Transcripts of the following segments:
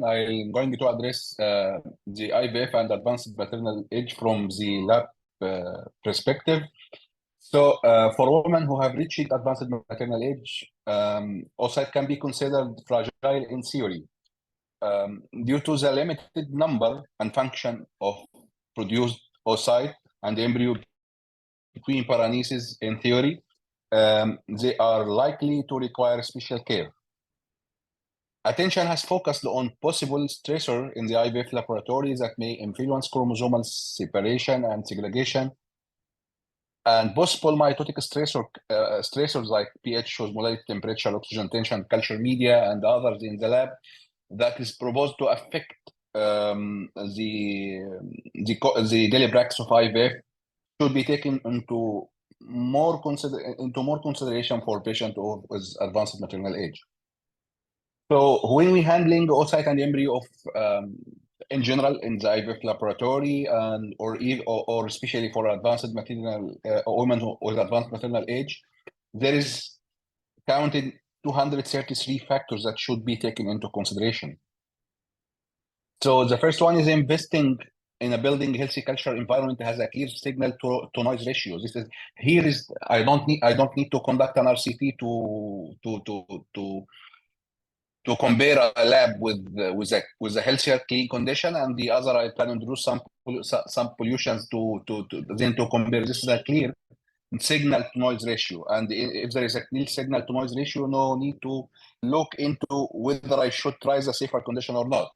I'm going to address the IVF and advanced maternal age from the lab perspective. So, for women who have reached advanced maternal age, oocyte can be considered fragile in theory due to the limited number and function of produced oocyte and embryo between paranesis. In theory, they are likely to require special care. Attention has focused on possible stressor in the IVF laboratory that may influence chromosomal separation and segregation, and possible mitotic stressors like pH, osmolality, temperature, oxygen tension, culture media, and others in the lab that is proposed to affect the daily practice of IVF should be taken into more consideration for patients with advanced maternal age. So when we handling oocyte and embryo of in general in the IVF laboratory or especially for advanced maternal women with advanced maternal age, there is counted 233 factors that should be taken into consideration. So the first one is investing in a building healthy cultural environment has a clear signal to noise ratio. I don't need to conduct an RCT to compare a lab with a healthier clean condition and the other I can introduce some pollutions to compare. This is a clear signal to noise ratio, and if there is a clear signal to noise ratio, no need to look into whether I should try the safer condition or not.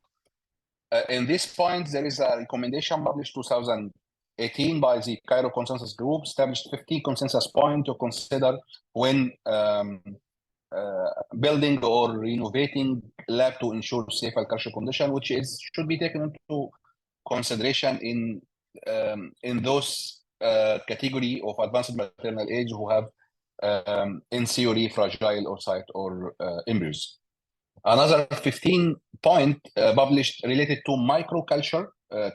In this point, there is a recommendation published 2018 by the Cairo Consensus Group, established 15 consensus points to consider when building or renovating lab to ensure safe and culture condition, which should be taken into consideration in those category of advanced maternal age who have in theory fragile oocyte or embryos. Another 15 point published related to microculture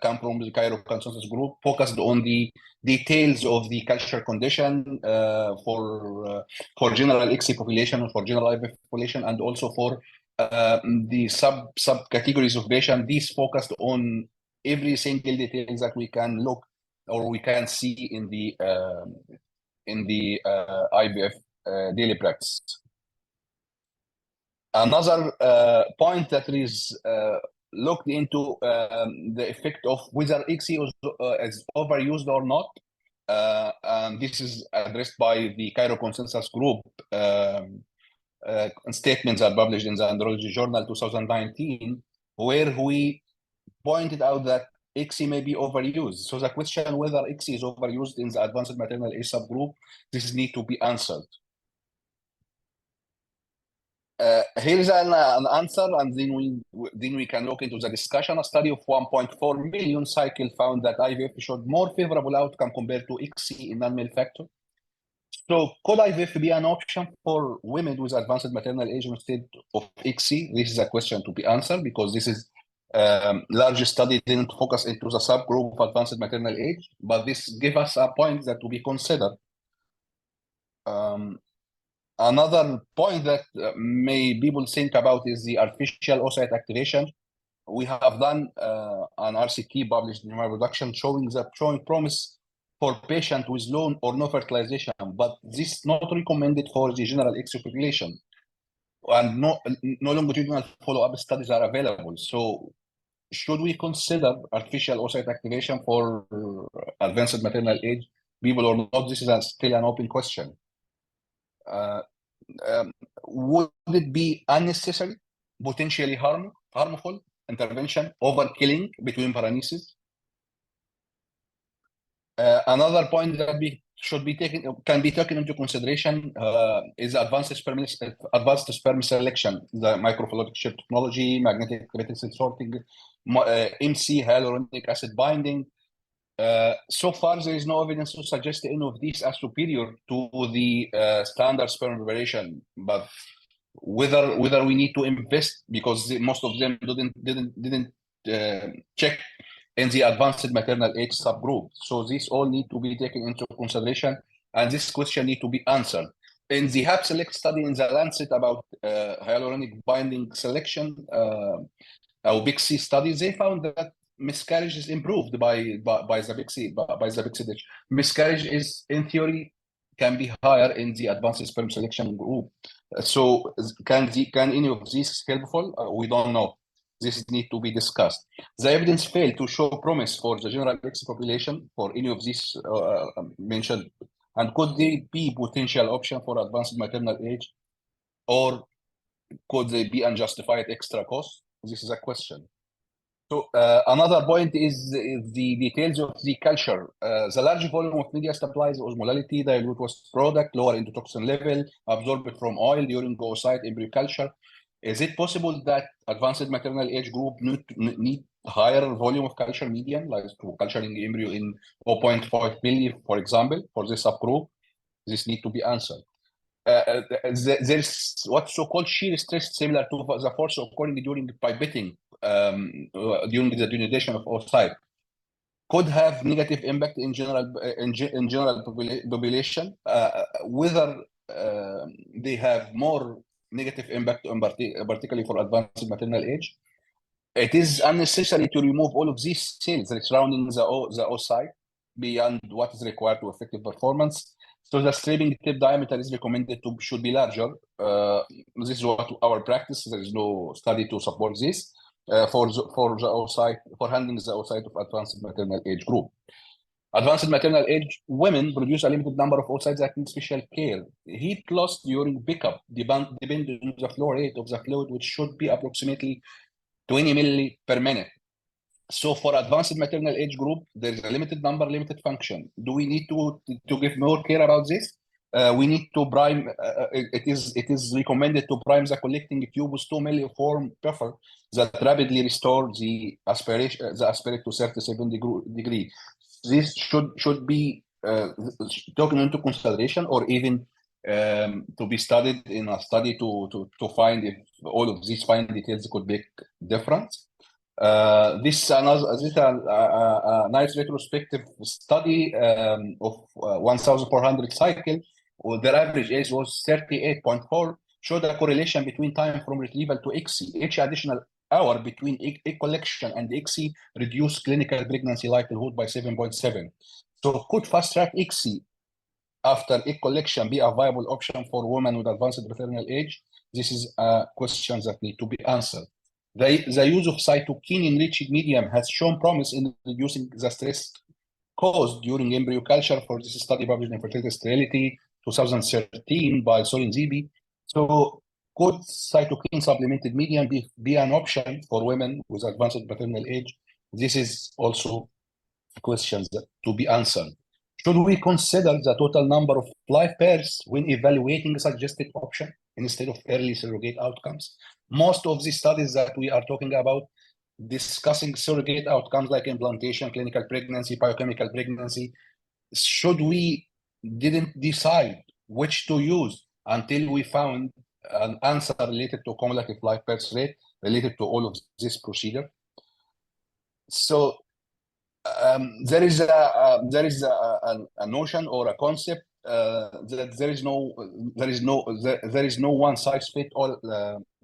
come from the Cairo Consensus Group, focused on the details of the culture condition for general ICSI population and for general IVF population, and also for the subcategories of patient. These focused on every single details that we can look or we can see in the IVF daily practice. Another point that is looked into the effect of whether ICSI is overused or not. And this is addressed by the Cairo Consensus Group statements are published in the Andrology Journal 2019, where we pointed out that ICSI may be overused. So the question whether ICSI is overused in the advanced maternal age subgroup, this needs to be answered. Here is an answer, and then we can look into the discussion. A study of 1.4 million cycle found that IVF showed more favorable outcome compared to ICSI in non-male factor. So could IVF be an option for women with advanced maternal age instead of ICSI? This is a question to be answered, because this is large study didn't focus into the subgroup of advanced maternal age, but this gives us a point that to be considered. Another point that may people think about is the artificial oocyte activation. We have done an RCT published in my production showing promise for patient with low or no fertilization, but this is not recommended for the general ICSI population, and no longitudinal follow-up studies are available. So should we consider artificial oocyte activation for advanced maternal age people or not? This is still an open question. Would it be unnecessary, potentially harmful intervention, overkilling between paranesis? Another point that can be taken into consideration is advanced sperm selection, the microfluidic shift technology, magnetic reticule sorting, MC, hyaluronic acid binding. So far, there is no evidence to suggest any of these are superior to the standard sperm preparation, but whether we need to invest, because most of them didn't check in the advanced maternal age subgroup. So these all need to be taken into consideration, and this question need to be answered. In the HAP-SELECT study in the Lancet about hyaluronic binding selection, or big C studies, they found that miscarriage is improved by the big C dish. Miscarriage is, in theory, can be higher in the advanced sperm selection group. So can any of these helpful? We don't know. This need to be discussed. The evidence failed to show promise for the general X population for any of these mentioned. And could they be potential option for advanced maternal age, or could they be unjustified extra cost? This is a question. So another point is the details of the culture. The large volume of media supplies, osmolality, dilute waste product, lower endotoxin level, absorbed from oil during oocyte embryo culture. Is it possible that advanced maternal age group need higher volume of culture medium, like to culturing embryo in 0.5 milli, for example, for this subgroup? This need to be answered. There's what's so-called shear stress, similar to the force occurring during pipetting, during the denudation of oocyte, could have negative impact in general population. Whether they have more negative impact on particularly for advanced maternal age. It is unnecessary to remove all of these cells surrounding the oocyte beyond what is required to effective performance. So the stripping tip diameter is recommended to should be larger. This is what our practice. There is no study to support this for the oocyte, for handling the oocyte of advanced maternal age group. Advanced maternal age women produce a limited number of oocytes that need special care. Heat loss during pickup depends on the flow rate of the fluid, which should be approximately 20 milli per minute. So for advanced maternal age group, there is a limited number, limited function. Do we need to give more care about this? We need to prime. It is recommended to prime the collecting tube with 2 milliform buffer that rapidly restore the aspirate to 37 degree. This should be taken into consideration, or even to be studied in a study to find if all of these fine details could make difference. This is a nice retrospective study of 1,400 cycle. Their average age was 38.4, showed a correlation between time from retrieval to ICSI. Each additional hour between egg collection and ICSI reduced clinical pregnancy likelihood by 7.7. So could fast-track ICSI after egg collection be a viable option for women with advanced maternal age? This is a question that need to be answered. The use of cytokine-enriched medium has shown promise in reducing the stress caused during embryo culture. For this study published in Fertility Sterility 2013 by Sorin Zibi. So could cytokine supplemented medium be an option for women with advanced maternal age? This is also questions to be answered. Should we consider the total number of live pairs when evaluating a suggested option instead of early surrogate outcomes? Most of the studies that we are talking about discussing surrogate outcomes like implantation, clinical pregnancy, biochemical pregnancy. Should we didn't decide which to use until we found an answer related to cumulative live birth rate related to all of this procedure. So there is a notion or a concept that there is no one size fit all.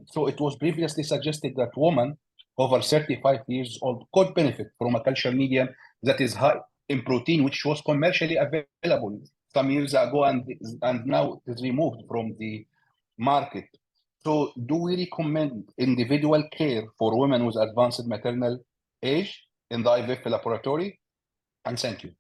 So it was previously suggested that women over 35 years old could benefit from a culture medium that is high in protein, which was commercially available some years ago, and now it is removed from the market. So do we recommend individual care for women with advanced maternal age in the IVF laboratory? And thank you.